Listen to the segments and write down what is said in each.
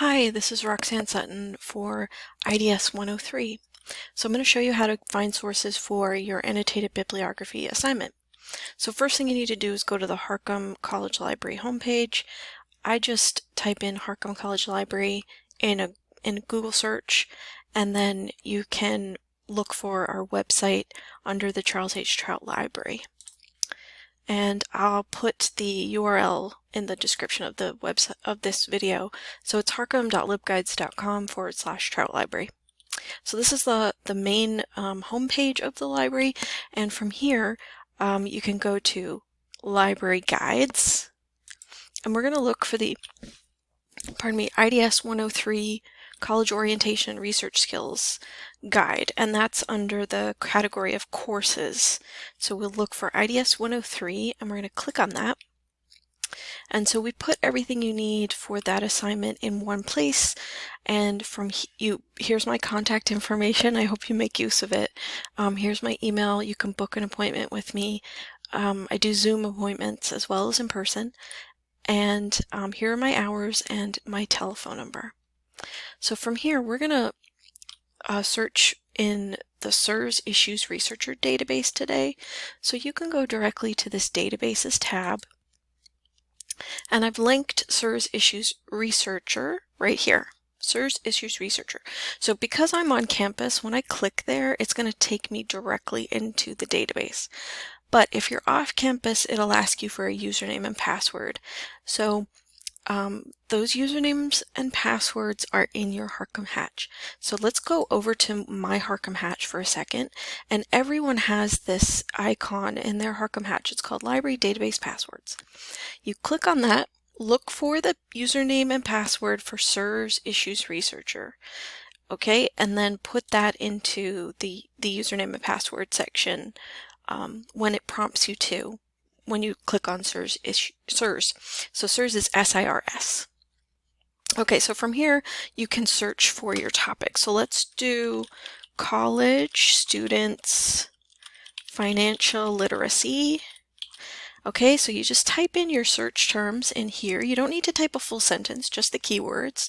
Hi, this is Roxanne Sutton for IDS 103. So I'm going to show you how to find sources for your annotated bibliography assignment. So first thing you need to do is go to the Harcum College Library homepage. I just type in Harcum College Library in a Google search, and then you can look for our website under the Charles H. Trout Library. And I'll put the URL in the description of the website of this video. So it's harcum.libguides.com/trout library. So this is the main homepage of the library, and from here you can go to Library Guides, and we're going to look for the IDS 103 College Orientation and Research Skills Guide, and that's under the category of courses. So we'll look for IDS 103, and we're going to click on that. And so we put everything you need for that assignment in one place, and here's my contact information. I hope you make use of it. Here's my email. You can book an appointment with me. I do Zoom appointments as well as in person. And here are my hours and my telephone number. So from here, we're going to search in the SIRS Issues Researcher database today. So you can go directly to this Databases tab. And I've linked SIRS Issues Researcher right here. SIRS Issues Researcher. So because I'm on campus, when I click there, it's going to take me directly into the database. But if you're off campus, it'll ask you for a username and password. So those usernames and passwords are in your Harcum Hatch. So let's go over to my Harcum Hatch for a second. And everyone has this icon in their Harcum Hatch. It's called Library Database Passwords. You click on that, look for the username and password for SIRS Issues Researcher. Okay, and then put that into the username and password section when it prompts you to, when you click on SIRS. So SIRS is SIRS. Okay, so from here you can search for your topic. So let's do college students financial literacy. Okay, so you just type in your search terms in here. You don't need to type a full sentence, just the keywords.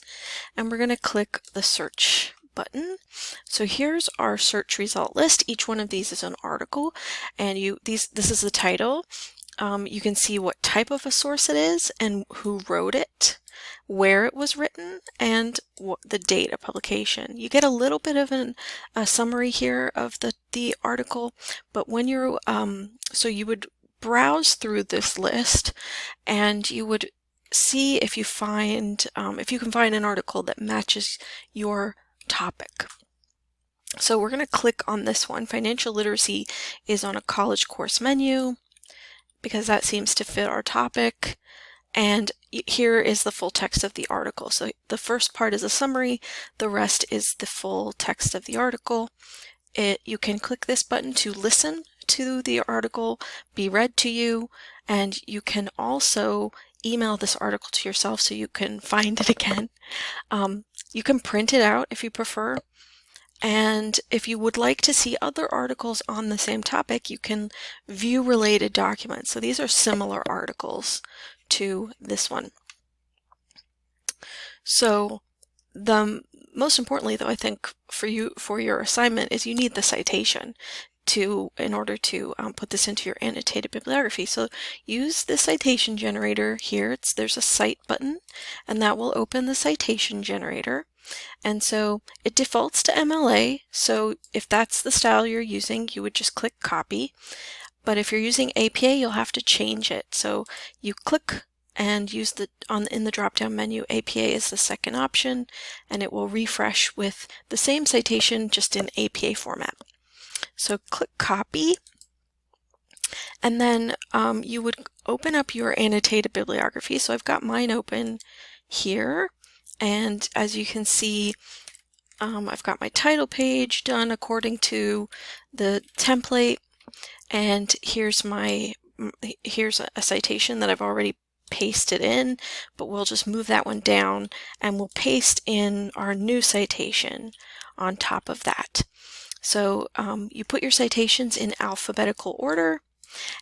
And we're going to click the search button. So here's our search result list. Each one of these is an article, and this is the title. You can see what type of a source it is and who wrote it, where it was written, and the date of publication. You get a little bit of a summary here of the article, but when you're so you would browse through this list, and you would see if you can find an article that matches your topic. So we're going to click on this one. Financial literacy is on a college course menu because that seems to fit our topic. And here is the full text of the article. So the first part is a summary, the rest is the full text of the article. You can click this button to listen to the article be read to you, and you can also email this article to yourself so you can find it again. You can print it out if you prefer, and if you would like to see other articles on the same topic, you can view related documents. So these are similar articles to this one. So most importantly, though, I think for your assignment is you need the citation in order to put this into your annotated bibliography. So use the citation generator here. There's a cite button, and that will open the citation generator. And so it defaults to MLA. So if that's the style you're using, you would just click copy. But if you're using APA, you'll have to change it. So you click and use in the drop-down menu, APA is the second option, and it will refresh with the same citation just in APA format. So click copy, and then you would open up your annotated bibliography. So I've got mine open here, and as you can see, I've got my title page done according to the template, and here's a citation that I've already pasted in, but we'll just move that one down and we'll paste in our new citation on top of that. So you put your citations in alphabetical order,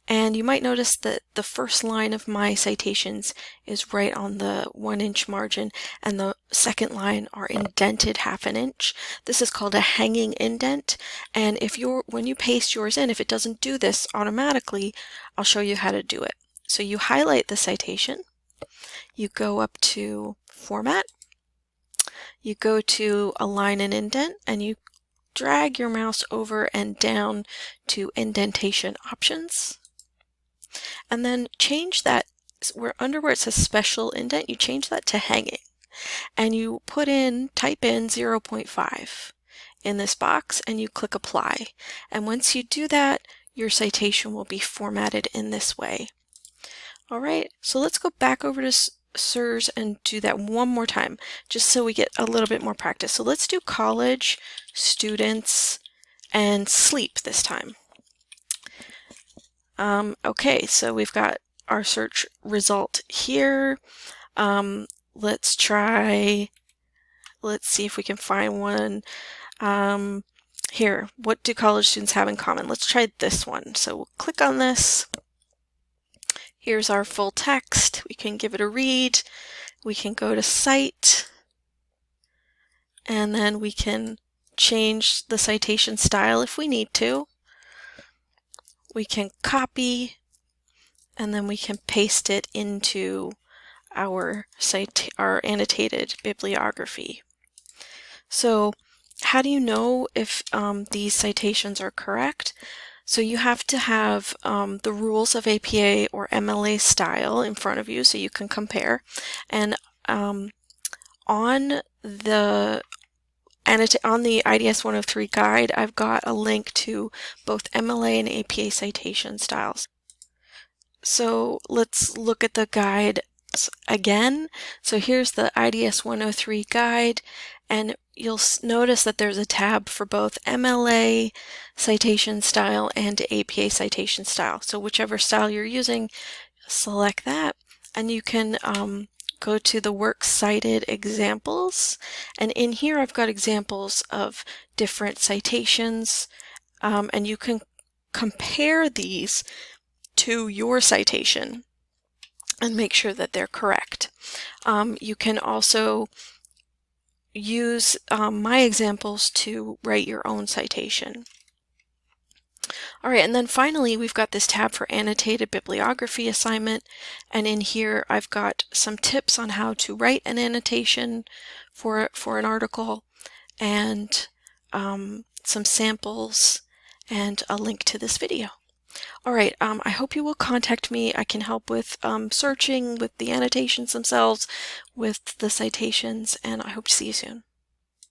And you might notice that the first line of my citations is right on the 1-inch margin, and the second line are indented 1/2 inch. This is called a hanging indent, and when you paste yours in, if it doesn't do this automatically, I'll show you how to do it. So you highlight the citation, you go up to Format, you go to Align and Indent, and you drag your mouse over and down to Indentation Options. And then change that, under where it says Special Indent, you change that to Hanging. And you type in 0.5 in this box, and you click Apply. And once you do that, your citation will be formatted in this way. All right, so let's go back over to SIRS and do that one more time, just so we get a little bit more practice. So let's do college, students, and sleep this time. Okay, so we've got our search result here. Let's see if we can find one. Here, what do college students have in common? Let's try this one. So we'll click on this. Here's our full text. We can give it a read. We can go to Cite, and then we can change the citation style if we need to. We can copy, and then we can paste it into our annotated bibliography. So how do you know if these citations are correct? So you have to have the rules of APA or MLA style in front of you so you can compare. And on the IDS 103 guide, I've got a link to both MLA and APA citation styles. So let's look at the guide again. So here's the IDS 103 guide, and you'll notice that there's a tab for both MLA citation style and APA citation style. So whichever style you're using, select that, and you can go to the Works Cited Examples, and in here I've got examples of different citations, and you can compare these to your citation and make sure that they're correct. You can also use my examples to write your own citation. All right, and then finally we've got this tab for Annotated Bibliography assignment, and in here I've got some tips on how to write an annotation for an article, and some samples, and a link to this video. All right, I hope you will contact me. I can help with searching, with the annotations themselves, with the citations, and I hope to see you soon.